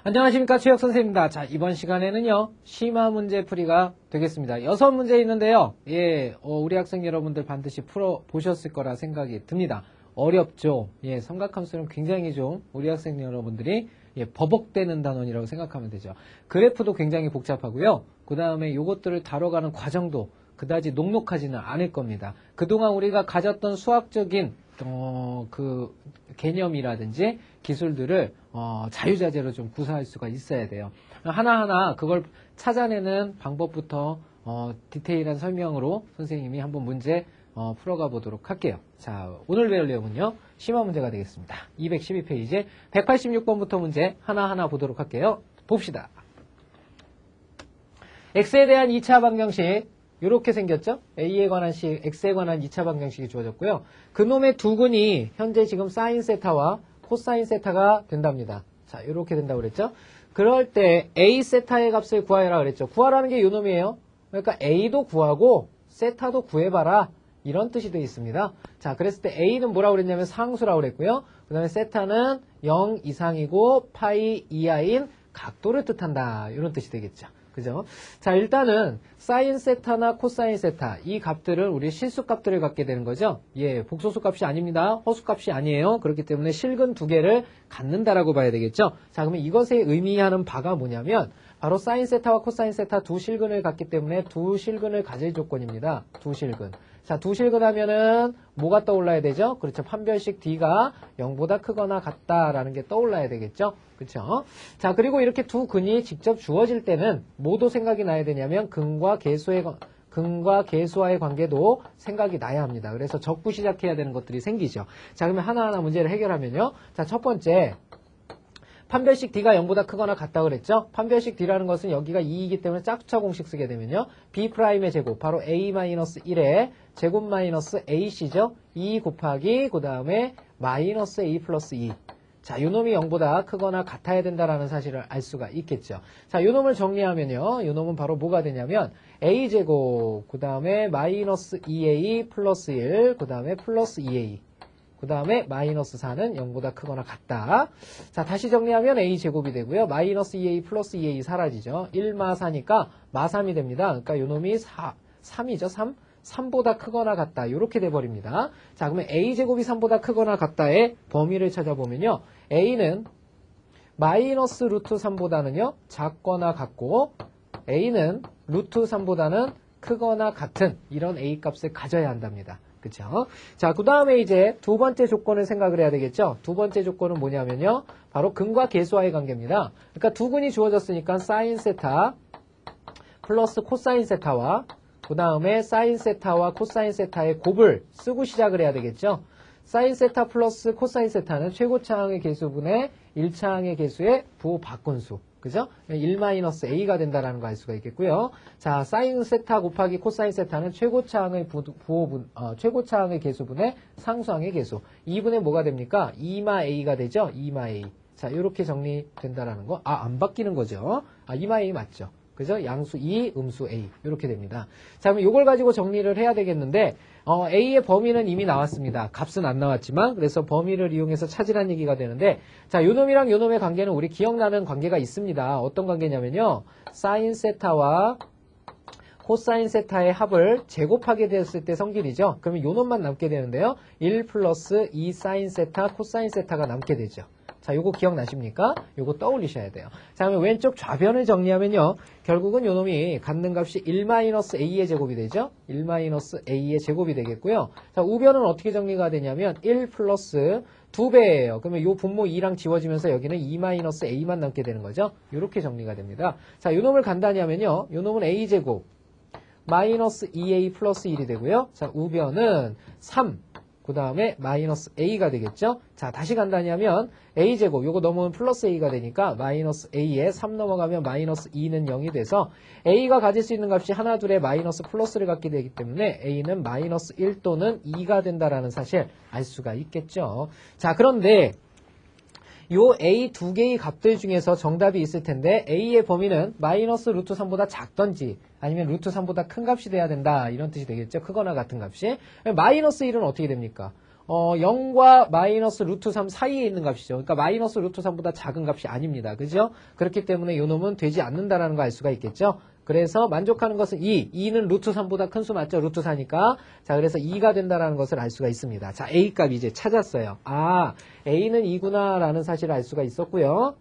안녕하십니까, 최혁 선생님입니다. 자, 이번 시간에는요, 심화 문제풀이가 되겠습니다. 6문제 있는데요. 우리 학생 여러분들 반드시 풀어보셨을 거라 생각이 듭니다. 어렵죠? 삼각함수는 굉장히 좀 우리 학생 여러분들이 버벅대는 단원이라고 생각하면 되죠. 그래프도 굉장히 복잡하고요. 그 다음에 요것들을 다뤄가는 과정도 그다지 녹록하지는 않을 겁니다. 그동안 우리가 가졌던 수학적인 그 개념이라든지 기술들을 자유자재로 좀 구사할 수가 있어야 돼요. 하나하나 그걸 찾아내는 방법부터 디테일한 설명으로 선생님이 한번 문제 풀어가 보도록 할게요. 자, 오늘 배울 내용은요, 심화 문제가 되겠습니다. 212페이지 186번부터 문제 하나하나 보도록 할게요. 봅시다. x에 대한 2차 방정식 이렇게 생겼죠? a에 관한 식, x에 관한 2차 방정식이 주어졌고요. 그놈의 두 근이 현재 지금 사인 세타와 코사인 세타가 된답니다. 자, 이렇게 된다고 그랬죠? 그럴 때 a 세타의 값을 구하라 그랬죠. 구하라는 게 요놈이에요. 그러니까 a도 구하고 세타도 구해봐라. 이런 뜻이 되어 있습니다. 자, 그랬을 때 a는 뭐라고 그랬냐면 상수라고 그랬고요. 그 다음에 세타는 0 이상이고 파이 이하인 각도를 뜻한다. 이런 뜻이 되겠죠. 그죠? 자, 일단은 사인 세타나 코사인 세타 이 값들은 우리 실수값들을 갖게 되는 거죠. 복소수 값이 아닙니다. 허수 값이 아니에요. 그렇기 때문에 실근 두 개를 갖는다라고 봐야 되겠죠. 자, 그러면 이것에 의미하는 바가 뭐냐면 바로 사인 세타와 코사인 세타 두 실근을 갖기 때문에 두 실근을 가질 조건입니다. 두 실근. 자, 두 실근 하면은 뭐가 떠올라야 되죠? 그렇죠. 판별식 D가 0보다 크거나 같다라는 게 떠올라야 되겠죠? 그렇죠? 자, 그리고 이렇게 두 근이 직접 주어질 때는 뭐도 생각이 나야 되냐면 근과 계수와의 관계도 생각이 나야 합니다. 그래서 적부 시작해야 되는 것들이 생기죠. 자, 그러면 하나하나 문제를 해결하면요. 자, 첫 번째. 판별식 D가 0보다 크거나 같다 그랬죠? 판별식 D라는 것은 여기가 2이기 때문에 짝수차 공식 쓰게 되면요. B'의 제곱, 바로 A-1의 제곱 마이너스 AC죠? 2 곱하기, 그 다음에 마이너스 A 플러스 2. 자, 요놈이 0보다 크거나 같아야 된다라는 사실을 알 수가 있겠죠. 자, 요놈을 정리하면요. 요놈은 바로 뭐가 되냐면 A제곱, 그 다음에 마이너스 2A 플러스 1, 그 다음에 플러스 2A. 그 다음에 마이너스 4는 0보다 크거나 같다. 자, 다시 정리하면 a제곱이 되고요. 마이너스 2a 플러스 2a 사라지죠. 1마 4니까 마 3이 됩니다. 그러니까 요놈이 3이죠. 3보다 크거나 같다. 이렇게 돼버립니다. 자, 그러면 a제곱이 3보다 크거나 같다의 범위를 찾아보면요. a는 마이너스 루트 3보다는요. 작거나 같고 a는 루트 3보다는 크거나 같은 이런 a 값을 가져야 한답니다. 그쵸? 자, 그 다음에 이제 두 번째 조건을 생각을 해야 되겠죠? 두 번째 조건은 뭐냐면요. 바로 근과 계수와의 관계입니다. 그러니까 두 근이 주어졌으니까 사인 세타 플러스 코사인 세타와 그 다음에 사인 세타와 코사인 세타의 곱을 쓰고 시작을 해야 되겠죠? 사인 세타 플러스 코사인 세타는 최고차항의 계수분의 1차항의 계수의 부호 바꾼수. 그죠? 1-a가 된다라는 거 알 수가 있겠고요. 자, 사인 세타 곱하기 코사인 세타는 최고차항의 최고차항의 계수분의 상수항의 계수. 2분의 뭐가 됩니까? 2-a가 되죠? 2-a. 자, 이렇게 정리된다라는 거. 안 바뀌는 거죠. 2-a 맞죠? 그죠? 양수 2, 음수 a. 이렇게 됩니다. 자, 그럼 이걸 가지고 정리를 해야 되겠는데, a의 범위는 이미 나왔습니다. 값은 안 나왔지만, 그래서 범위를 이용해서 찾으라는 얘기가 되는데, 자, 요놈이랑 요놈의 관계는 우리 기억나는 관계가 있습니다. 어떤 관계냐면요. 사인 세타와 코사인 세타의 합을 제곱하게 됐을 때 성질이죠. 그러면 요놈만 남게 되는데요. 1 플러스 2 사인 세타, 코사인 세타가 남게 되죠. 자, 요거 기억나십니까? 요거 떠올리셔야 돼요. 자, 그러면 왼쪽 좌변을 정리하면요. 결국은 요놈이 갖는 값이 1-a의 제곱이 되죠? 1-a의 제곱이 되겠고요. 자, 우변은 어떻게 정리가 되냐면 1 플러스 2배예요. 그러면 요 분모 2랑 지워지면서 여기는 2-a만 남게 되는 거죠? 요렇게 정리가 됩니다. 자, 요놈을 간단히 하면요. 요놈은 a제곱 마이너스 2a 플러스 1이 되고요. 자, 우변은 3. 그 다음에 마이너스 a가 되겠죠? 자, 다시 간단히 하면 a제곱, 요거 넘으면 플러스 a가 되니까 마이너스 a에 3 넘어가면 마이너스 2는 0이 돼서 a가 가질 수 있는 값이 하나 둘에 마이너스 플러스를 갖게 되기 때문에 a는 마이너스 1 또는 2가 된다라는 사실 알 수가 있겠죠. 자, 그런데 요 a 두 개의 값들 중에서 정답이 있을 텐데 a의 범위는 마이너스 루트 3보다 작던지 아니면 루트 3보다 큰 값이 돼야 된다 이런 뜻이 되겠죠. 크거나 같은 값이. 마이너스 1은 어떻게 됩니까? 0과 마이너스 루트 3 사이에 있는 값이죠. 그러니까 마이너스 루트 3보다 작은 값이 아닙니다. 그죠? 그렇기 때문에 요 놈은 되지 않는다라는 거 알 수가 있겠죠? 그래서 만족하는 것은 2는 루트 3보다 큰 수 맞죠? 루트 4니까. 자, 그래서 2가 된다라는 것을 알 수가 있습니다. 자, A 값 이제 찾았어요. 아, A는 2구나라는 사실을 알 수가 있었고요.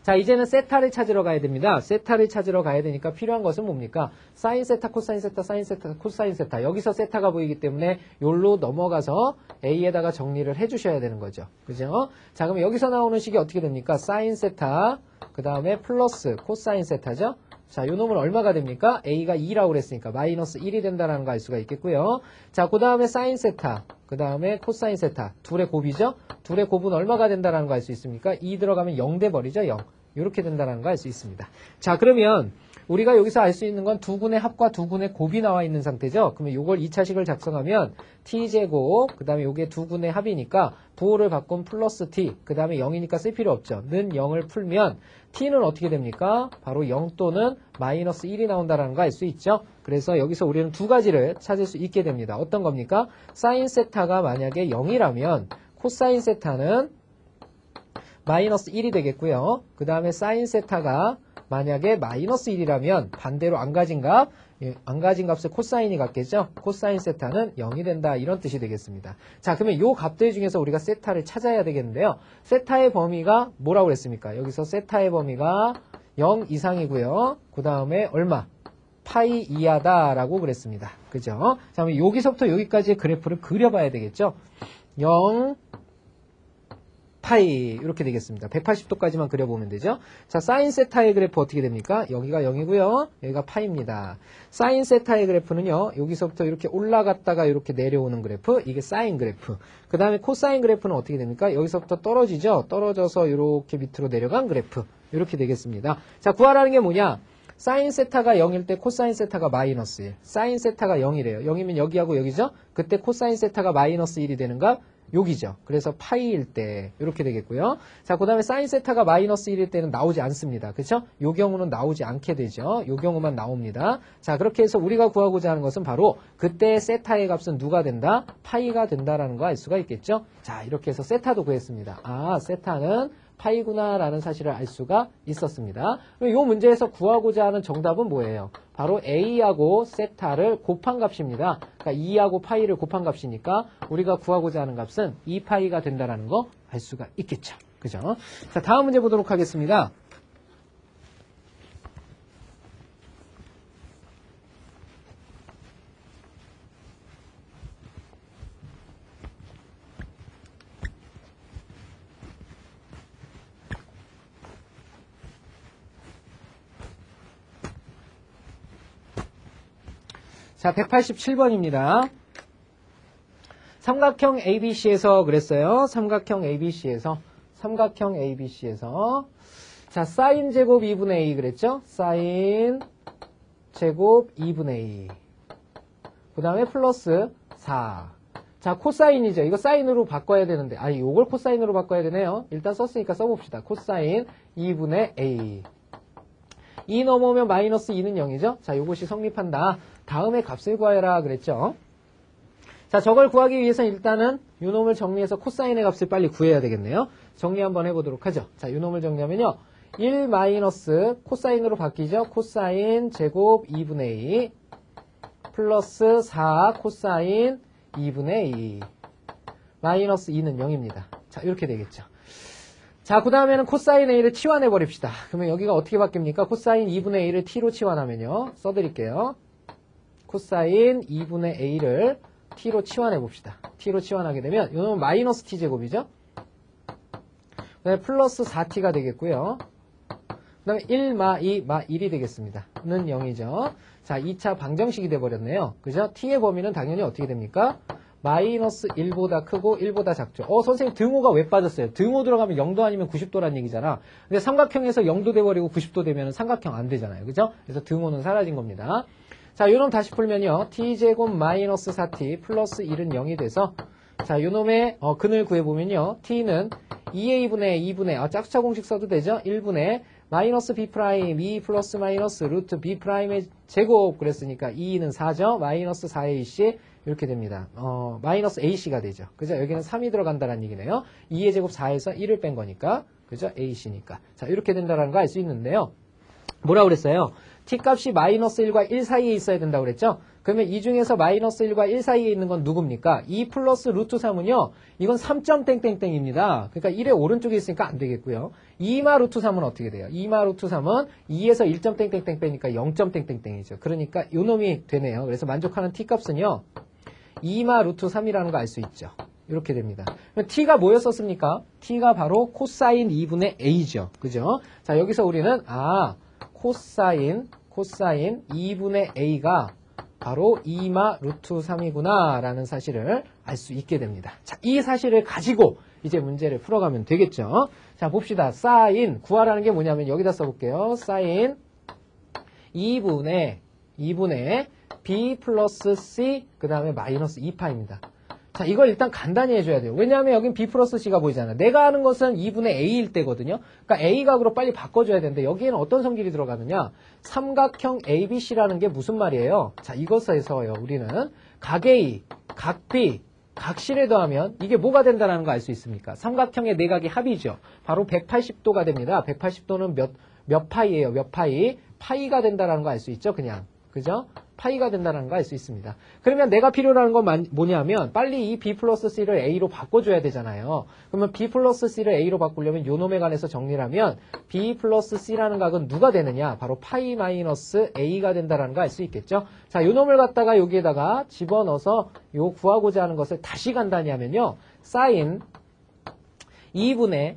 자, 이제는 세타를 찾으러 가야 됩니다. 세타를 찾으러 가야 되니까 필요한 것은 뭡니까? 사인 세타, 코사인 세타, 사인 세타, 코사인 세타. 여기서 세타가 보이기 때문에 요로 넘어가서 A에다가 정리를 해주셔야 되는 거죠. 그죠? 자, 그럼 여기서 나오는 식이 어떻게 됩니까? 사인 세타, 그 다음에 플러스 코사인 세타죠? 자, 요 놈은 얼마가 됩니까? A가 2라고 그랬으니까 마이너스 1이 된다는 거 알 수가 있겠고요. 자, 그 다음에 사인 세타, 그 다음에 코사인 세타. 둘의 곱이죠? 둘의 곱은 얼마가 된다는 거 알 수 있습니까? 2 들어가면 0 돼버리죠? 0. 이렇게 된다는 거 알 수 있습니다. 자, 그러면 우리가 여기서 알 수 있는 건 두 군의 합과 두 군의 곱이 나와 있는 상태죠? 그러면 요걸 2차식을 작성하면 t제곱, 그 다음에 요게 두 군의 합이니까 부호를 바꾼 플러스 t, 그 다음에 0이니까 쓸 필요 없죠. 는 0을 풀면 t는 어떻게 됩니까? 바로 0 또는 마이너스 1이 나온다는 거 알 수 있죠? 그래서 여기서 우리는 두 가지를 찾을 수 있게 됩니다. 어떤 겁니까? 사인 세타가 만약에 0이라면 코사인 세타는 마이너스 1이 되겠고요. 그 다음에 사인 세타가 만약에 마이너스 1이라면 반대로 안 가진 값을 코사인이 갖겠죠. 코사인 세타는 0이 된다. 이런 뜻이 되겠습니다. 자, 그러면 요 값들 중에서 우리가 세타를 찾아야 되겠는데요. 세타의 범위가 뭐라고 그랬습니까? 여기서 세타의 범위가 0 이상이고요. 그 다음에 얼마? 파이 이하다라고 그랬습니다. 그죠? 자, 그럼 여기서부터 여기까지의 그래프를 그려봐야 되겠죠. 0 파이 이렇게 되겠습니다. 180도까지만 그려보면 되죠. 자, 사인 세타의 그래프 어떻게 됩니까? 여기가 0이고요. 여기가 파이입니다. 사인 세타의 그래프는요. 여기서부터 이렇게 올라갔다가 이렇게 내려오는 그래프. 이게 사인 그래프. 그 다음에 코사인 그래프는 어떻게 됩니까? 여기서부터 떨어지죠. 떨어져서 이렇게 밑으로 내려간 그래프. 이렇게 되겠습니다. 자, 구하라는 게 뭐냐? 사인 세타가 0일 때 코사인 세타가 마이너스 1. 사인 세타가 0이래요. 0이면 여기하고 여기죠? 그때 코사인 세타가 마이너스 1이 되는 값? 여기죠. 그래서 파이일 때 이렇게 되겠고요. 자, 그 다음에 사인 세타가 마이너스 1일 때는 나오지 않습니다. 그렇죠? 요 경우는 나오지 않게 되죠. 요 경우만 나옵니다. 자, 그렇게 해서 우리가 구하고자 하는 것은 바로 그때 세타의 값은 누가 된다? 파이가 된다라는 거 알 수가 있겠죠? 자, 이렇게 해서 세타도 구했습니다. 아, 세타는 파이구나라는 사실을 알 수가 있었습니다. 그럼 이 문제에서 구하고자 하는 정답은 뭐예요? 바로 A하고 세타를 곱한 값입니다. 그러니까 2하고 파이를 곱한 값이니까 우리가 구하고자 하는 값은 2파이가 된다는 거 알 수가 있겠죠. 그죠? 자, 다음 문제 보도록 하겠습니다. 자, 187번입니다. 삼각형 ABC에서 그랬어요. 삼각형 ABC에서. 자, 사인 제곱 2분의 A 그랬죠? 사인 제곱 2분의 A. 그 다음에 플러스 4. 자, 코사인이죠. 이거 사인으로 바꿔야 되는데. 아니, 요걸 코사인으로 바꿔야 되네요. 일단 썼으니까 써봅시다. 코사인 2분의 A. 2 넘어오면 마이너스 2는 0이죠? 자, 요것이 성립한다. 다음에 값을 구하여라 그랬죠? 자, 저걸 구하기 위해서 일단은 요 놈을 정리해서 코사인의 값을 빨리 구해야 되겠네요. 정리 한번 해보도록 하죠. 자, 요 놈을 정리하면요. 1 마이너스 코사인으로 바뀌죠? 코사인 제곱 2분의 2 플러스 4 코사인 2분의 2 마이너스 2는 0입니다. 자, 이렇게 되겠죠. 자, 그 다음에는 코사인 A를 치환해 버립시다. 그러면 여기가 어떻게 바뀝니까? 코사인 2분의 A를 T로 치환하면요. 써드릴게요. 코사인 2분의 A를 T로 치환해 봅시다. T로 치환하게 되면 이놈은 마이너스 T제곱이죠. 그 다음에 플러스 4T가 되겠고요. 그 다음에 1마 2, 마 1이 되겠습니다. 는 0이죠. 자, 2차 방정식이 돼버렸네요. 그죠? T의 범위는 당연히 어떻게 됩니까? 마이너스 1보다 크고 1보다 작죠. 선생님 등호가 왜 빠졌어요? 등호 들어가면 0도 아니면 90도란 얘기잖아. 근데 삼각형에서 0도 돼버리고 90도 되면 삼각형 안 되잖아요. 그죠? 그래서 등호는 사라진 겁니다. 자, 요놈 다시 풀면요. t제곱 마이너스 4t 플러스 1은 0이 돼서 자, 요놈의 근을 구해보면요. t는 2a분의 2분의 짝수차 공식 써도 되죠? 1분의 마이너스 b 프라임 2 플러스 마이너스 루트 b 프라임의 제곱 그랬으니까 2는 4죠. 마이너스 4ac 이렇게 됩니다. 마이너스 ac가 되죠. 그죠? 여기는 3이 들어간다는 얘기네요. 2의 제곱 4에서 1을 뺀 거니까 그죠? ac니까. 자, 이렇게 된다는 거 알 수 있는데요. 뭐라고 그랬어요? t 값이 마이너스 1과 1 사이에 있어야 된다고 그랬죠? 그러면 이 중에서 마이너스 1과 1 사이에 있는 건 누굽니까? 2 플러스 루트 3은요, 이건 3.땡땡땡입니다. 그러니까 1의 오른쪽에 있으니까 안 되겠고요. 2마 루트 3은 어떻게 돼요? 2마 루트 3은 2에서 1.땡땡땡 빼니까 0.땡땡땡이죠. 그러니까 요 놈이 되네요. 그래서 만족하는 t 값은요, 2마 루트 3이라는 거 알 수 있죠. 이렇게 됩니다. t가 뭐였었습니까? t가 바로 코사인 2분의 a죠. 그죠? 자, 여기서 우리는, 코사인 2분의 a가 바로 2마 루트 3이구나 라는 사실을 알 수 있게 됩니다. 자, 이 사실을 가지고 이제 문제를 풀어가면 되겠죠. 자, 봅시다. 사인 구하라는 게 뭐냐면 여기다 써볼게요. 사인 2분의 b 플러스 c 그 다음에 마이너스 2파입니다. 자, 이걸 일단 간단히 해줘야 돼요. 왜냐하면 여긴 b 플러스 c가 보이잖아. 내가 하는 것은 2분의 a일 때거든요. 그러니까 a 각으로 빨리 바꿔줘야 되는데 여기에는 어떤 성질이 들어가느냐. 삼각형 ABC라는 게 무슨 말이에요? 자, 이것에서요. 우리는 각 A, 각 B, 각 C를 더하면 이게 뭐가 된다는 거 알 수 있습니까? 삼각형의 내각이 합이죠. 바로 180도가 됩니다. 180도는 몇 파이예요? 몇 파이? 파이가 된다는 거 알 수 있죠? 그냥. 그죠? 파이가 된다는 거 알 수 있습니다. 그러면 내가 필요로 하는 건 뭐냐면 빨리 이 b 플러스 c를 a로 바꿔줘야 되잖아요. 그러면 b 플러스 c를 a로 바꾸려면 요 놈에 관해서 정리를 하면 b 플러스 c라는 각은 누가 되느냐? 바로 파이 마이너스 a가 된다는 거 알 수 있겠죠? 자, 요 놈을 갖다가 여기에다가 집어넣어서 요 구하고자 하는 것을 다시 간단히 하면요. 사인 2분의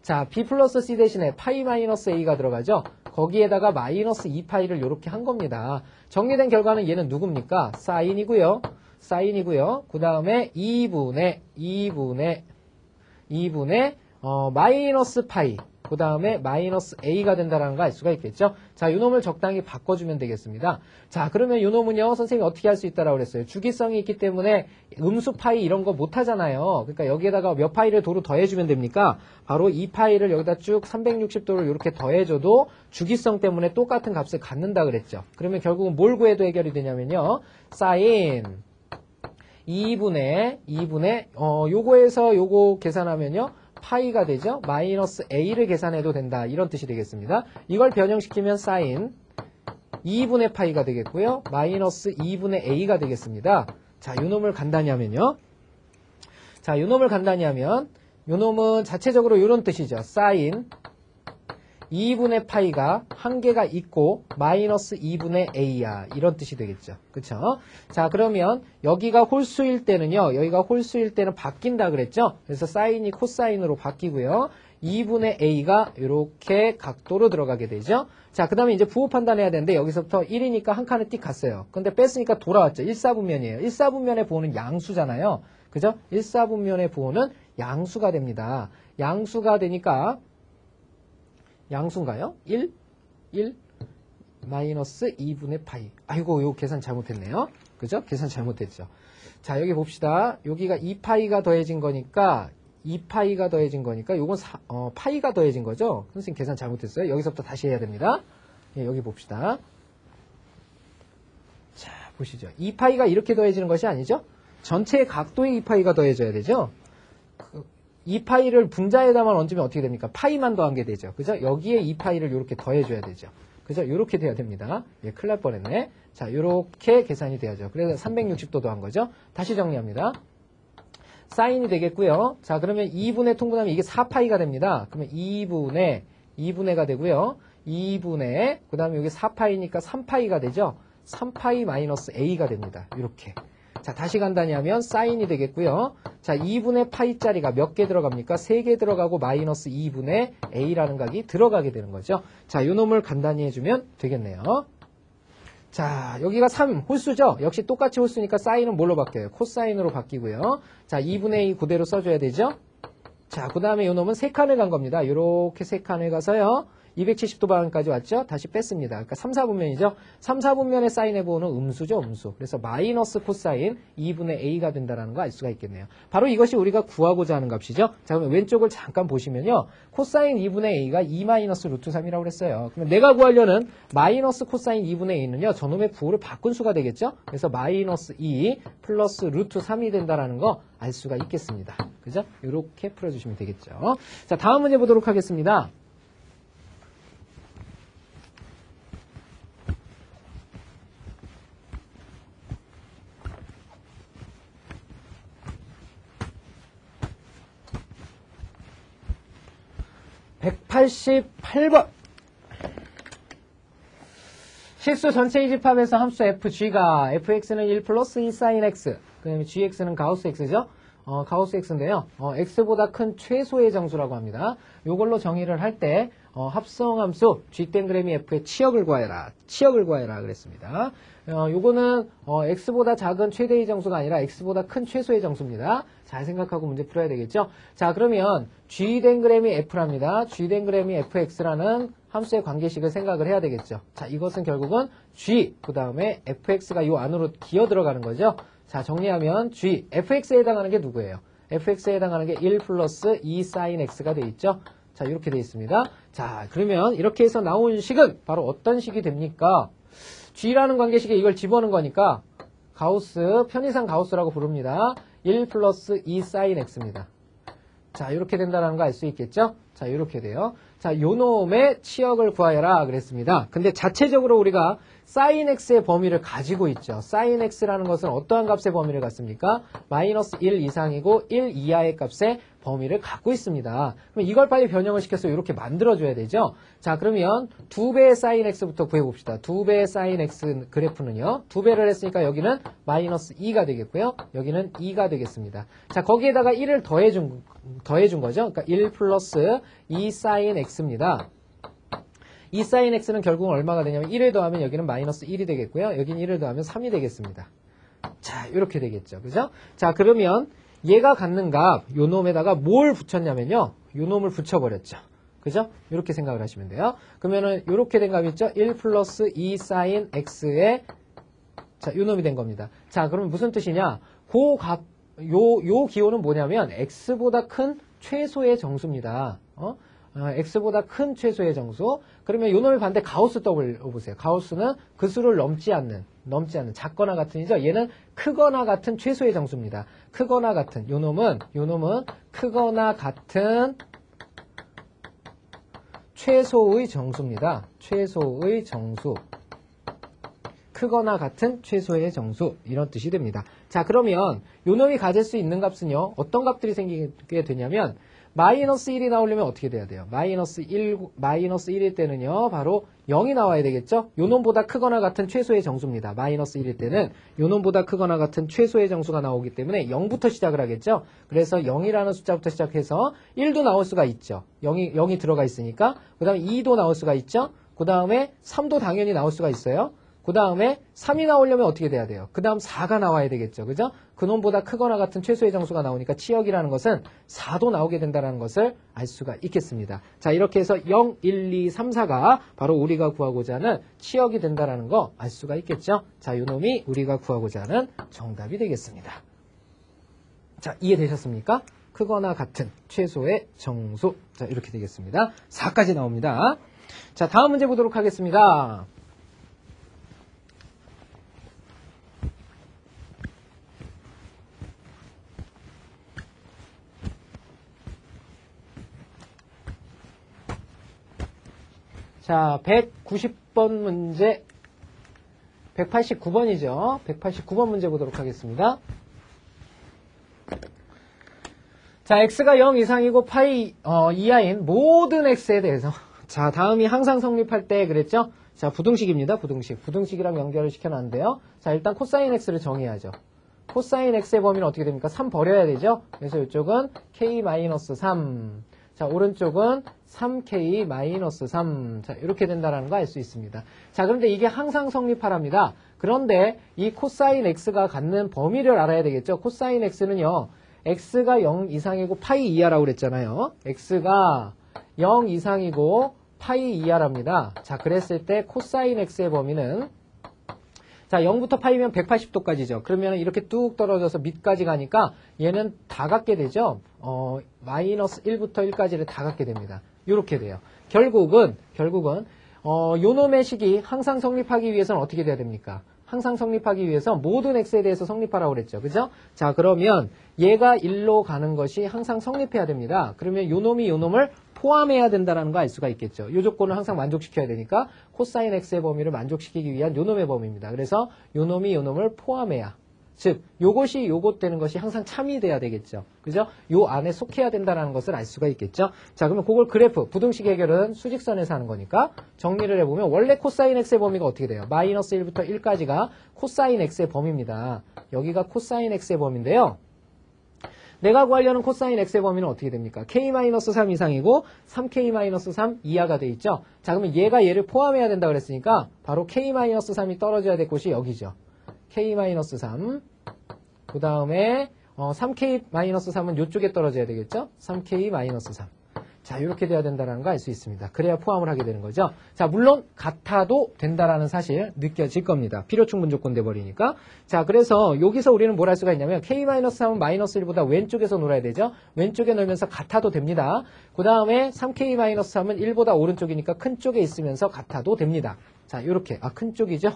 자, b 플러스 c 대신에 파이 마이너스 a가 들어가죠? 거기에다가 마이너스 2파이를 이렇게 한 겁니다. 정리된 결과는 얘는 누굽니까? 사인이고요. 그 다음에 2분의 마이너스 파이. 그 다음에 마이너스 a가 된다는 거 알 수가 있겠죠? 자, 요 놈을 적당히 바꿔주면 되겠습니다. 자, 그러면 요 놈은요, 선생님이 어떻게 할 수 있다라고 그랬어요? 주기성이 있기 때문에 음수 파이 이런 거 못 하잖아요. 그러니까 여기에다가 몇 파이를 도로 더해주면 됩니까? 바로 2파이를 여기다 쭉 360도를 이렇게 더해줘도 주기성 때문에 똑같은 값을 갖는다 그랬죠. 그러면 결국은 뭘 구해도 해결이 되냐면요. 사인 2분의 요거에서 요거 계산하면요. 파이가 되죠. 마이너스 a를 계산해도 된다. 이런 뜻이 되겠습니다. 이걸 변형시키면 사인 2분의 파이가 되겠고요. 마이너스 2분의 a가 되겠습니다. 자, 요 놈을 간단히 하면요. 자, 요 놈을 간단히 하면 요 놈은 자체적으로 이런 뜻이죠. 사인 2분의 파이가 한 개가 있고 마이너스 2분의 a야. 이런 뜻이 되겠죠. 그쵸? 자, 그러면 여기가 홀수일 때는요. 여기가 홀수일 때는 바뀐다 그랬죠? 그래서 사인이 코사인으로 바뀌고요. 2분의 a가 이렇게 각도로 들어가게 되죠. 자, 그 다음에 이제 부호 판단해야 되는데 여기서부터 1이니까 한 칸을 띡 갔어요. 근데 뺐으니까 돌아왔죠. 1사분면이에요. 1사분면의 부호는 양수잖아요. 그죠? 1사분면의 부호는 양수가 됩니다. 양수가 되니까 양수인가요? 1 마이너스 2분의 파이. 아이고, 요 계산 잘못했네요. 그죠? 계산 잘못했죠. 자, 여기 봅시다. 여기가 2파이가 더해진 거니까 2파이가 더해진 거니까 요건 파이가 더해진 거죠? 선생님 계산 잘못했어요. 여기서부터 다시 해야 됩니다. 예, 여기 봅시다. 자, 보시죠. 2파이가 이렇게 더해지는 것이 아니죠? 전체의 각도의 2파이가 더해져야 되죠? 2파이를 분자에다만 얹으면 어떻게 됩니까? 파이만 더한 게 되죠. 그죠? 여기에 2파이를 이렇게 더해줘야 되죠. 그죠? 이렇게 돼야 됩니다. 예, 큰일 날 뻔했네. 자, 이렇게 계산이 돼야죠. 그래서 360도 더한 거죠. 다시 정리합니다. 사인이 되겠고요. 자, 그러면 2분의 통분하면 이게 4파이가 됩니다. 그러면 2분의가 되고요. 2분의, 그 다음에 여기 4파이니까 3파이가 되죠. 3파이 마이너스 a가 됩니다. 이렇게. 자, 다시 간단히 하면 사인이 되겠고요. 자, 2분의 파이짜리가 몇 개 들어갑니까? 3개 들어가고 마이너스 2분의 a라는 각이 들어가게 되는 거죠. 자, 요 놈을 간단히 해주면 되겠네요. 자, 여기가 3 홀수죠? 역시 똑같이 홀수니까 사인은 뭘로 바뀌어요? 코사인으로 바뀌고요. 자, 2분의 2 그대로 써줘야 되죠? 자, 그 다음에 요 놈은 3칸을 간 겁니다. 요렇게 3칸을 가서요. 270도 방향까지 왔죠? 다시 뺐습니다. 그러니까 3, 4분면이죠? 3, 4분면의 사인의 부호는 음수죠, 음수. 그래서 마이너스 코사인 2분의 a가 된다는 거 알 수가 있겠네요. 바로 이것이 우리가 구하고자 하는 값이죠. 자, 그러면 왼쪽을 잠깐 보시면요. 코사인 2분의 a가 2 마이너스 루트 3이라고 그랬어요. 그러면 내가 구하려는 마이너스 코사인 2분의 a는요. 저놈의 부호를 바꾼 수가 되겠죠? 그래서 마이너스 2 플러스 루트 3이 된다는 거 알 수가 있겠습니다. 그죠? 이렇게 풀어주시면 되겠죠. 자, 다음 문제 보도록 하겠습니다. (188번) 실수 전체 집합에서 함수 fg가 fx는 1 플러스 2 sin x, 그 다음에 gx는 가우스 x죠. 가우스 x인데요. x보다 큰 최소의 정수라고 합니다. 이걸로 정의를 할 때 합성함수 g'(f의) 치역을 구하여라. 치역을 구하여라 그랬습니다. 요거는 x보다 작은 최대의 정수가 아니라 x보다 큰 최소의 정수입니다. 잘 생각하고 문제 풀어야 되겠죠. 자, 그러면 g'(f랍니다. g'(f의) fx라는 함수의 관계식을 생각을 해야 되겠죠. 자, 이것은 결국은 g, 그 다음에 fx가 요 안으로 기어 들어가는 거죠. 자, 정리하면 g, fx에 해당하는 게 누구예요? fx에 해당하는 게 1 플러스 2 sin x가 돼 있죠. 자, 이렇게 돼 있습니다. 자, 그러면 이렇게 해서 나온 식은 바로 어떤 식이 됩니까? g라는 관계식에 이걸 집어넣은 거니까 가우스, 편의상 가우스라고 부릅니다. 1 플러스 2 sin x입니다. 자, 이렇게 된다는 거 알 수 있겠죠? 자, 이렇게 돼요. 자, 요 놈의 치역을 구하여라 그랬습니다. 근데 자체적으로 우리가 sin x의 범위를 가지고 있죠. sin x라는 것은 어떠한 값의 범위를 갖습니까? 마이너스 1 이상이고 1 이하의 값의 범위를 갖고 있습니다. 그럼 이걸 빨리 변형을 시켜서 이렇게 만들어줘야 되죠. 자, 그러면 2배의 sin x부터 구해봅시다. 2배의 sin x 그래프는요. 2배를 했으니까 여기는 마이너스 2가 되겠고요. 여기는 2가 되겠습니다. 자, 거기에다가 1을 더해준 거죠. 그러니까 1 플러스 2 sin x입니다. 이 sin x는 결국은 얼마가 되냐면 1을 더하면 여기는 마이너스 1이 되겠고요. 여기는 1을 더하면 3이 되겠습니다. 자, 이렇게 되겠죠. 그죠? 자, 그러면 얘가 갖는 값, 요 놈에다가 뭘 붙였냐면요. 요 놈을 붙여버렸죠. 그죠? 이렇게 생각을 하시면 돼요. 그러면은 이렇게 된 값 있죠? 1 플러스 2 sin x의 자, 요 놈이 된 겁니다. 자, 그러면 무슨 뜻이냐? 그 값, 요 기호는 뭐냐면 x보다 큰 최소의 정수입니다. x보다 큰 최소의 정수. 그러면 요 놈의 반대 가우스 떠보세요. 가우스는 그 수를 넘지 않는 작거나 같은이죠. 얘는 크거나 같은 최소의 정수입니다. 크거나 같은 요 놈은 크거나 같은 최소의 정수입니다. 최소의 정수. 크거나 같은 최소의 정수, 이런 뜻이 됩니다. 자, 그러면 요 놈이 가질 수 있는 값은요. 어떤 값들이 생기게 되냐면 마이너스 1이 나오려면 어떻게 돼야 돼요? 마이너스 1일 때는요. 바로 0이 나와야 되겠죠? 요 놈보다 크거나 같은 최소의 정수입니다. 마이너스 1일 때는 요 놈보다 크거나 같은 최소의 정수가 나오기 때문에 0부터 시작을 하겠죠? 그래서 0이라는 숫자부터 시작해서 1도 나올 수가 있죠. 0이 들어가 있으니까. 그 다음에 2도 나올 수가 있죠? 그 다음에 3도 당연히 나올 수가 있어요. 그 다음에 3이 나오려면 어떻게 돼야 돼요? 그 다음 4가 나와야 되겠죠. 그죠? 그놈보다 크거나 같은 최소의 정수가 나오니까 치역이라는 것은 4도 나오게 된다는 것을 알 수가 있겠습니다. 자, 이렇게 해서 0, 1, 2, 3, 4가 바로 우리가 구하고자 하는 치역이 된다는 거 알 수가 있겠죠. 자, 이 놈이 우리가 구하고자 하는 정답이 되겠습니다. 자, 이해되셨습니까? 크거나 같은 최소의 정수. 자, 이렇게 되겠습니다. 4까지 나옵니다. 자, 다음 문제 보도록 하겠습니다. 자, 190번 문제, 189번이죠. 189번 문제 보도록 하겠습니다. 자, x가 0 이상이고 파이 이하인 모든 x에 대해서. 자, 다음이 항상 성립할 때 그랬죠? 자, 부등식입니다. 부등식. 부등식이랑 연결을 시켜놨는데요. 자, 일단 코사인 x를 정의하죠. 코사인 x의 범위는 어떻게 됩니까? 3 버려야 되죠? 그래서 이쪽은 k-3. 자, 오른쪽은 3k-3. 자, 이렇게 된다는 거 알 수 있습니다. 자, 그런데 이게 항상 성립하랍니다. 그런데 이 코사인 x가 갖는 범위를 알아야 되겠죠? 코사인 x는요, x가 0 이상이고 파이 이하라고 그랬잖아요. x가 0 이상이고 파이 이하랍니다. 자, 그랬을 때 코사인 x의 범위는 자, 0부터 파이면 180도까지죠. 그러면 이렇게 뚝 떨어져서 밑까지 가니까 얘는 다 갖게 되죠. 마이너스 1부터 1까지를 다 갖게 됩니다. 이렇게 돼요. 결국은 요 놈의 식이 항상 성립하기 위해서는 어떻게 돼야 됩니까? 항상 성립하기 위해서 모든 x에 대해서 성립하라고 그랬죠. 그죠? 자, 그러면 얘가 1로 가는 것이 항상 성립해야 됩니다. 그러면 요 놈이 요 놈을 포함해야 된다는 거 알 수가 있겠죠. 요 조건을 항상 만족시켜야 되니까 코사인 x의 범위를 만족시키기 위한 요 놈의 범위입니다. 그래서 요 놈이 요 놈을 포함해야, 즉 요것이 요것 되는 것이 항상 참이 돼야 되겠죠. 그죠? 요 안에 속해야 된다는 것을 알 수가 있겠죠. 자, 그러면 그걸 그래프, 부등식 해결은 수직선에서 하는 거니까 정리를 해보면 원래 코사인 x의 범위가 어떻게 돼요? 마이너스 1부터 1까지가 코사인 x의 범위입니다. 여기가 코사인 x의 범위인데요. 내가 구하려는 코사인 x의 범위는 어떻게 됩니까? k-3 이상이고 3k-3 이하가 돼 있죠. 자, 그러면 얘가 얘를 포함해야 된다 그랬으니까 바로 k-3이 떨어져야 될 곳이 여기죠. k-3. 그 다음에 3k-3은 이쪽에 떨어져야 되겠죠? 3k-3. 자, 이렇게 돼야 된다는 거 알 수 있습니다. 그래야 포함을 하게 되는 거죠. 자, 물론 같아도 된다라는 사실 느껴질 겁니다. 필요충분 조건 돼버리니까. 자, 그래서 여기서 우리는 뭘 할 수가 있냐면 k-3은 마이너스 1보다 왼쪽에서 놀아야 되죠. 왼쪽에 놀면서 같아도 됩니다. 그 다음에 3k-3은 1보다 오른쪽이니까 큰 쪽에 있으면서 같아도 됩니다. 자, 이렇게. 큰 쪽이죠.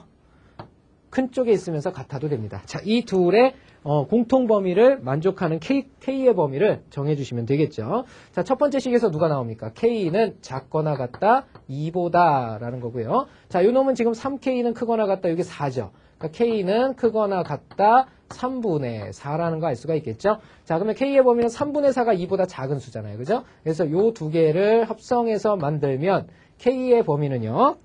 큰 쪽에 있으면서 같아도 됩니다. 자, 이 둘의 공통 범위를 만족하는 K의 범위를 정해주시면 되겠죠. 자, 첫 번째 식에서 누가 나옵니까? K는 작거나 같다 2보다 라는 거고요. 자, 요 놈은 지금 3K는 크거나 같다 여기 4죠. 그러니까 K는 크거나 같다 3분의 4라는 거 알 수가 있겠죠. 자, 그러면 K의 범위는 3분의 4가 2보다 작은 수잖아요. 그죠? 그래서 요 두 개를 합성해서 만들면 K의 범위는요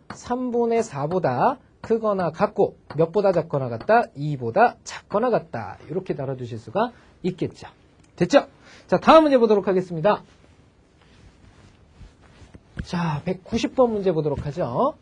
3분의 4보다 크거나 같고 몇보다 작거나 같다? 2보다 작거나 같다. 이렇게 달아주실 수가 있겠죠. 됐죠? 자, 다음 문제 보도록 하겠습니다. 자, 190번 문제 보도록 하죠.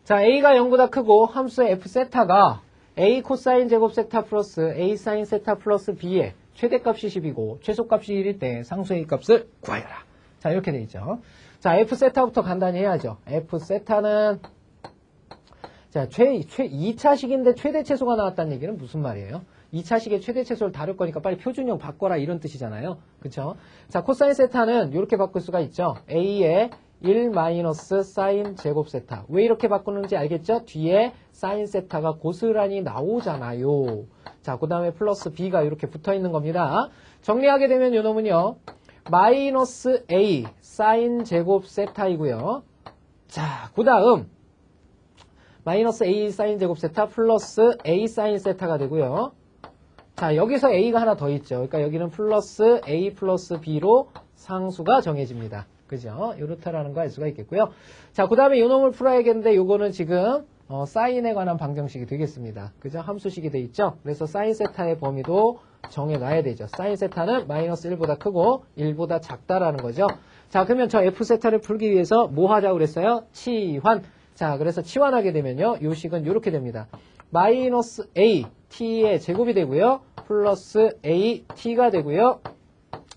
자, A가 0보다 크고 함수의 f 세타가 A 코사인 제곱 세타 플러스 A 사인 세타 플러스 B의 최대값이 10이고 최소값이 1일 때 상수 A 값을 구하여라. 자, 이렇게 돼 있죠. 자, F 세타부터 간단히 해야죠. F 세타는 자, 2차식인데 최대 최소가 나왔다는 얘기는 무슨 말이에요? 2차식의 최대 최소를 다룰 거니까 빨리 표준형 바꿔라 이런 뜻이잖아요. 그쵸? 자, 코사인 세타는 이렇게 바꿀 수가 있죠. A의 1 마이너스 사인 제곱 세타. 왜 이렇게 바꾸는지 알겠죠? 뒤에 사인 세타가 고스란히 나오잖아요. 자, 그 다음에 플러스 B가 이렇게 붙어 있는 겁니다. 정리하게 되면 요 놈은요. 마이너스 A 사인 제곱 세타이고요. 자, 그 다음 마이너스 A 사인 제곱 세타 플러스 A 사인 세타가 되고요. 자, 여기서 A가 하나 더 있죠. 그러니까 여기는 플러스 A 플러스 B로 상수가 정해집니다. 그죠? 요렇다라는 거 알 수가 있겠고요. 자, 그 다음에 요 놈을 풀어야겠는데 요거는 지금 사인에 관한 방정식이 되겠습니다. 그죠? 함수식이 돼 있죠? 그래서 사인 세타의 범위도 정해놔야 되죠. 사인 세타는 마이너스 1보다 크고 1보다 작다라는 거죠. 자, 그러면 저 F 세타를 풀기 위해서 뭐 하자고 그랬어요? 치환. 자, 그래서 치환하게 되면요. 요 식은 요렇게 됩니다. 마이너스 A t의 제곱이 되고요. 플러스 A t가 되고요.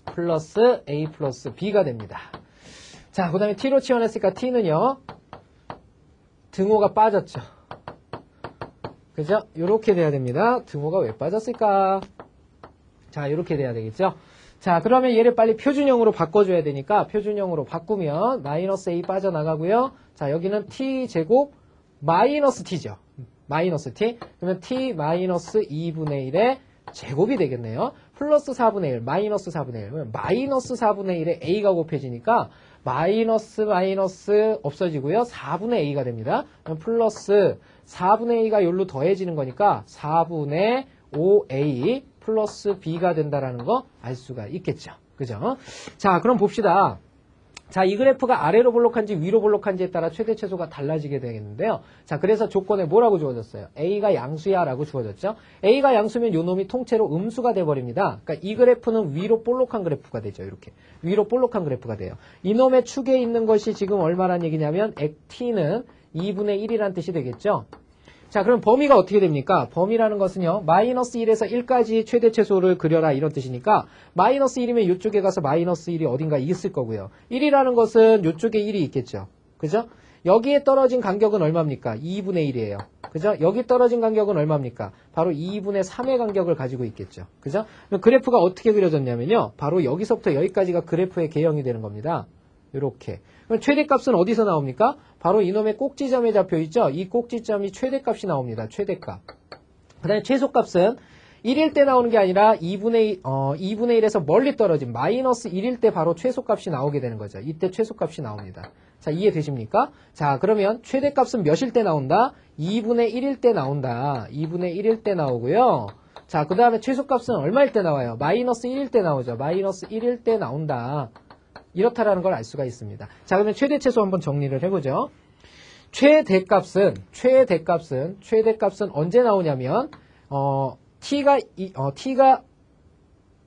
플러스 A 플러스 B가 됩니다. 자, 그 다음에 t로 치환했으니까 t는요. 등호가 빠졌죠. 그죠? 요렇게 돼야 됩니다. 등호가 왜 빠졌을까? 자, 요렇게 돼야 되겠죠? 자, 그러면 얘를 빨리 표준형으로 바꿔줘야 되니까 표준형으로 바꾸면 마이너스 A 빠져나가고요. 자, 여기는 t제곱 마이너스 t죠. 마이너스 t. 그러면 t 마이너스 2분의 1의 제곱이 되겠네요. 플러스 4분의 1, 마이너스 4분의 1. 그러면 마이너스 4분의 1에 a가 곱해지니까 마이너스 없어지고요. 4분의 a가 됩니다. 그럼 플러스 4분의 a가 여기로 더해지는 거니까 4분의 5a 플러스 b가 된다라는 거 알 수가 있겠죠. 그죠? 자, 그럼 봅시다. 자, 이 그래프가 아래로 볼록한지 위로 볼록한지에 따라 최대 최소가 달라지게 되겠는데요. 자, 그래서 조건에 뭐라고 주어졌어요? A가 양수야 라고 주어졌죠. A가 양수면 요 놈이 통째로 음수가 돼버립니다. 그러니까 이 그래프는 위로 볼록한 그래프가 되죠. 이렇게. 위로 볼록한 그래프가 돼요. 이놈의 축에 있는 것이 지금 얼마란 얘기냐면 t는 2분의 1이란 뜻이 되겠죠. 자, 그럼 범위가 어떻게 됩니까? 범위라는 것은요, 마이너스 1에서 1까지 최대 최소를 그려라 이런 뜻이니까 마이너스 1이면 이쪽에 가서 마이너스 1이 어딘가 있을 거고요. 1이라는 것은 이쪽에 1이 있겠죠. 그죠? 여기에 떨어진 간격은 얼마입니까? 2분의 1이에요. 그죠? 여기 떨어진 간격은 얼마입니까? 바로 2분의 3의 간격을 가지고 있겠죠. 그죠? 그럼 그래프가 어떻게 그려졌냐면요. 바로 여기서부터 여기까지가 그래프의 개형이 되는 겁니다. 요렇게. 그럼 최대값은 어디서 나옵니까? 바로 이놈의 꼭지점에 잡혀있죠? 이 꼭지점이 최대값이 나옵니다. 최대값. 그 다음에 최소값은 1일 때 나오는 게 아니라 2분의 1에서 멀리 떨어진 마이너스 1일 때 바로 최소값이 나오게 되는 거죠. 이때 최소값이 나옵니다. 자, 이해되십니까? 자, 그러면 최대값은 몇일 때 나온다? 2분의 1일 때 나온다. 2분의 1일 때 나오고요. 자, 그 다음에 최소값은 얼마일 때 나와요? 마이너스 1일 때 나오죠. 마이너스 1일 때 나온다. 이렇다라는 걸 알 수가 있습니다. 자, 그러면 최대 최소 한번 정리를 해보죠. 최대값은 언제 나오냐면 t가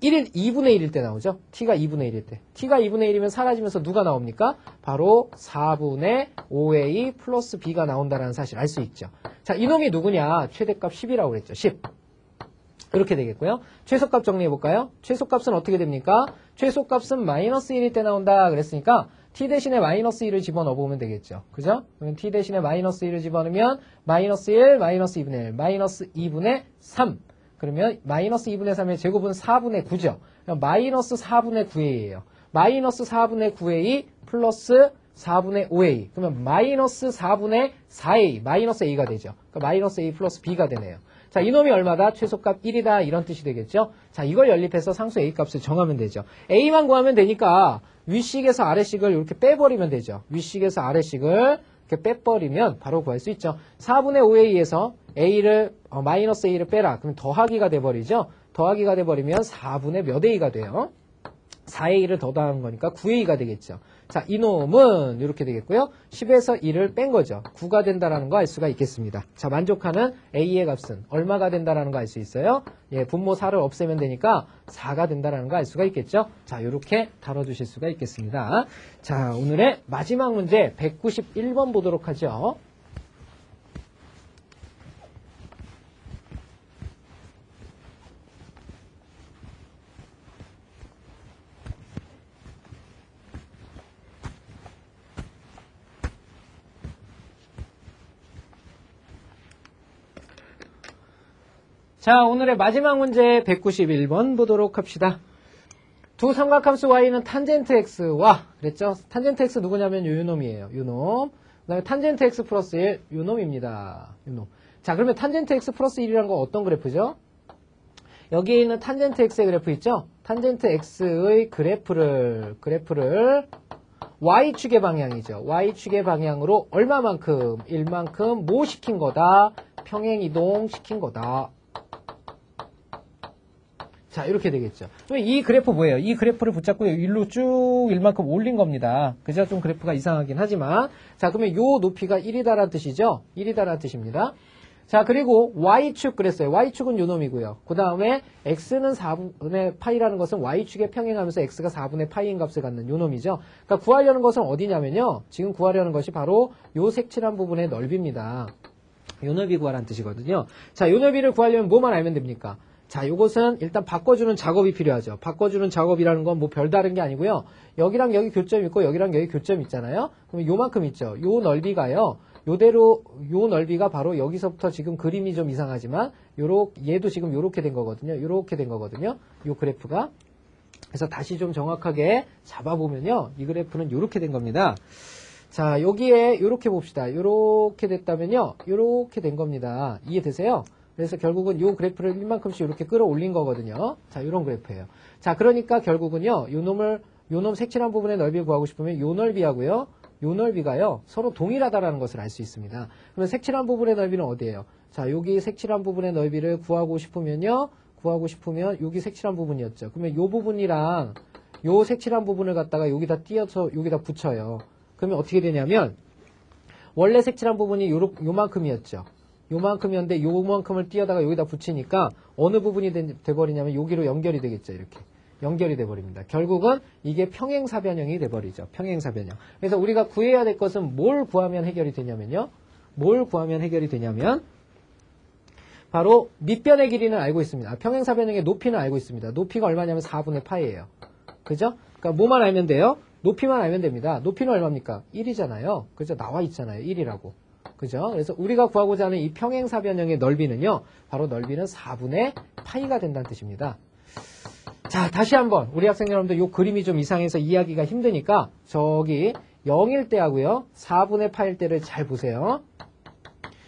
2분의 1일 때 나오죠. t가 2분의 1일 때. t가 2분의 1이면 사라지면서 누가 나옵니까? 바로 4분의 5a 플러스 b가 나온다는 사실 알 수 있죠. 자, 이놈이 누구냐? 최대값 10이라고 그랬죠. 10. 이렇게 되겠고요. 최소값 정리해볼까요? 최소값은 어떻게 됩니까? 최소값은 마이너스 1일 때 나온다 그랬으니까 t 대신에 마이너스 1을 집어넣어보면 되겠죠. 그죠? 그러면 t 대신에 마이너스 1을 집어넣으면 마이너스 1, 마이너스 2분의 1, 마이너스 2분의 3. 그러면 마이너스 2분의 3의 제곱은 4분의 9죠. 마이너스 4분의 9a예요. 마이너스 4분의 9a 플러스 4분의 5a. 그러면 마이너스 4분의 4a, 마이너스 a가 되죠. 그러니까 마이너스 a 플러스 b가 되네요. 자, 이놈이 얼마다? 최소값 1이다. 이런 뜻이 되겠죠. 자, 이걸 연립해서 상수 a 값을 정하면 되죠. a만 구하면 되니까 윗식에서 아래식을 이렇게 빼버리면 되죠. 윗식에서 아래식을 이렇게 빼버리면 바로 구할 수 있죠. 4분의 5a에서 a를 마이너스 a를 빼라. 그럼 더하기가 돼버리죠. 더하기가 돼버리면 4분의 몇 a가 돼요. 4a를 더 더한 거니까 9a가 되겠죠. 자, 이놈은 이렇게 되겠고요. 10에서 1을 뺀 거죠. 9가 된다라는 거 알 수가 있겠습니다. 자, 만족하는 a의 값은 얼마가 된다라는 거 알 수 있어요. 예, 분모 4를 없애면 되니까 4가 된다라는 거 알 수가 있겠죠. 자, 이렇게 다뤄주실 수가 있겠습니다. 자, 오늘의 마지막 문제 191번 보도록 하죠. 자, 오늘의 마지막 문제 191번 보도록 합시다. 두 삼각함수 y는 탄젠트 x와 그랬죠? 탄젠트 x 누구냐면 요놈이에요. 요놈. 그 다음에 탄젠트 x 플러스 1 요놈입니다. 요놈. 자, 그러면 탄젠트 x 플러스 1이란 건 어떤 그래프죠? 여기에 있는 탄젠트 x의 그래프 있죠? 탄젠트 x의 그래프를 y축의 방향이죠. y축의 방향으로 얼마만큼? 1만큼 뭐 시킨 거다? 평행이동 시킨 거다. 자, 이렇게 되겠죠. 그럼 이 그래프 뭐예요? 이 그래프를 붙잡고 일로 쭉 1만큼 올린 겁니다. 그죠? 좀 그래프가 이상하긴 하지만. 자, 그러면 요 높이가 1이다라는 뜻이죠? 1이다라는 뜻입니다. 자, 그리고 y축 그랬어요. y축은 요 놈이고요. 그 다음에 x는 4분의 파이라는 것은 y축에 평행하면서 x가 4분의 파이인 값을 갖는 요 놈이죠. 그러니까 구하려는 것은 어디냐면요. 지금 구하려는 것이 바로 요 색칠한 부분의 넓이입니다. 요 넓이 구하라는 뜻이거든요. 자, 요 넓이를 구하려면 뭐만 알면 됩니까? 자, 요것은 일단 바꿔주는 작업이 필요하죠. 바꿔주는 작업이라는 건 뭐 별다른 게 아니고요. 여기랑 여기 교점 있고 여기랑 여기 교점 있잖아요. 그러면 요만큼 있죠. 요 넓이가요. 요대로 요 넓이가 바로 여기서부터 지금 그림이 좀 이상하지만 얘도 지금 요렇게 된 거거든요. 요렇게 된 거거든요. 요 그래프가. 그래서 다시 좀 정확하게 잡아보면요. 이 그래프는 요렇게 된 겁니다. 자, 여기에 요렇게 봅시다. 요렇게 됐다면요. 요렇게 된 겁니다. 이해되세요? 그래서 결국은 요 그래프를 1만큼씩 이렇게 끌어올린 거거든요. 자, 요런 그래프예요. 자, 그러니까 결국은요. 요 놈 색칠한 부분의 넓이 구하고 싶으면 요 넓이하고요. 요 넓이가요. 서로 동일하다라는 것을 알 수 있습니다. 그러면 색칠한 부분의 넓이는 어디예요? 자, 여기 색칠한 부분의 넓이를 구하고 싶으면요. 여기 색칠한 부분이었죠. 그러면 요 부분이랑 요 색칠한 부분을 갖다가 여기다 띄어서 여기다 붙여요. 그러면 어떻게 되냐면 원래 색칠한 부분이 요만큼이었죠. 요만큼이었는데 요만큼을 띄어다가 여기다 붙이니까 어느 부분이 돼버리냐면 여기로 연결이 되겠죠. 이렇게 연결이 돼버립니다. 결국은 이게 평행사변형이 돼버리죠. 평행사변형. 그래서 우리가 구해야 될 것은 뭘 구하면 해결이 되냐면요. 바로 밑변의 길이는 알고 있습니다. 평행사변형의 높이는 알고 있습니다. 높이가 얼마냐면 4분의 파이예요. 그죠? 그러니까 뭐만 알면 돼요? 높이만 알면 됩니다. 높이는 얼마입니까? 1이잖아요. 그죠? 나와 있잖아요. 1이라고. 그죠? 그래서 우리가 구하고자 하는 이 평행사변형의 넓이는요. 바로 넓이는 4분의 파이가 된다는 뜻입니다. 자, 다시 한번 우리 학생 여러분들 이 그림이 좀 이상해서 이해하기가 힘드니까 저기 0일 때 하고요. 4분의 파일 때를 잘 보세요.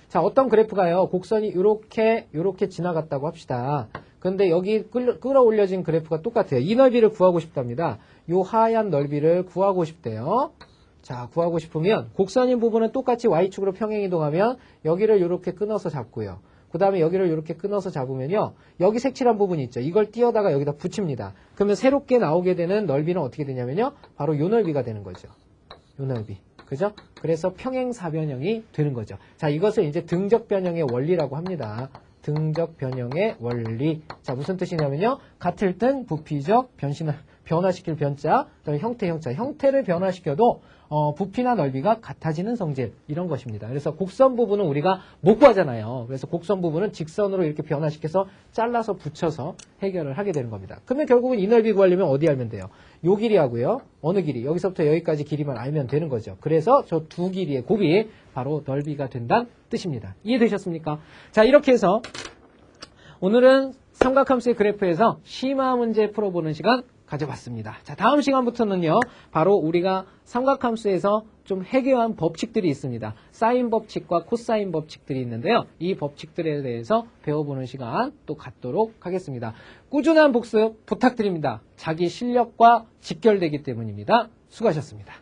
자, 어떤 그래프가요. 곡선이 이렇게 지나갔다고 합시다. 근데 여기 끌어올려진 그래프가 똑같아요. 이 넓이를 구하고 싶답니다. 요 하얀 넓이를 구하고 싶대요. 자, 구하고 싶으면 곡선인 부분은 똑같이 Y축으로 평행이동하면 여기를 이렇게 끊어서 잡고요. 그 다음에 여기를 이렇게 끊어서 잡으면요. 여기 색칠한 부분이 있죠. 이걸 띄어다가 여기다 붙입니다. 그러면 새롭게 나오게 되는 넓이는 어떻게 되냐면요. 바로 요 넓이가 되는 거죠. 요 넓이. 그죠? 그래서 평행사변형이 되는 거죠. 자, 이것을 이제 등적변형의 원리라고 합니다. 등적변형의 원리. 자, 무슨 뜻이냐면요. 같을 땐 부피적, 변화시킬 변자, 그다음에 형태를 변화시켜도 부피나 넓이가 같아지는 성질, 이런 것입니다. 그래서 곡선 부분은 우리가 못 구하잖아요. 그래서 곡선 부분은 직선으로 이렇게 변화시켜서 잘라서 붙여서 해결을 하게 되는 겁니다. 그러면 결국은 이 넓이 구하려면 어디 알면 돼요? 요 길이 하고요. 어느 길이? 여기서부터 여기까지 길이만 알면 되는 거죠. 그래서 저 두 길이의 곱이 바로 넓이가 된다는 뜻입니다. 이해되셨습니까? 자, 이렇게 해서 오늘은 삼각함수의 그래프에서 심화 문제 풀어보는 시간 가져봤습니다. 자, 다음 시간부터는요, 바로 우리가 삼각함수에서 좀 해괴한 법칙들이 있습니다. 사인 법칙과 코사인 법칙들이 있는데요. 이 법칙들에 대해서 배워보는 시간 또 갖도록 하겠습니다. 꾸준한 복습 부탁드립니다. 자기 실력과 직결되기 때문입니다. 수고하셨습니다.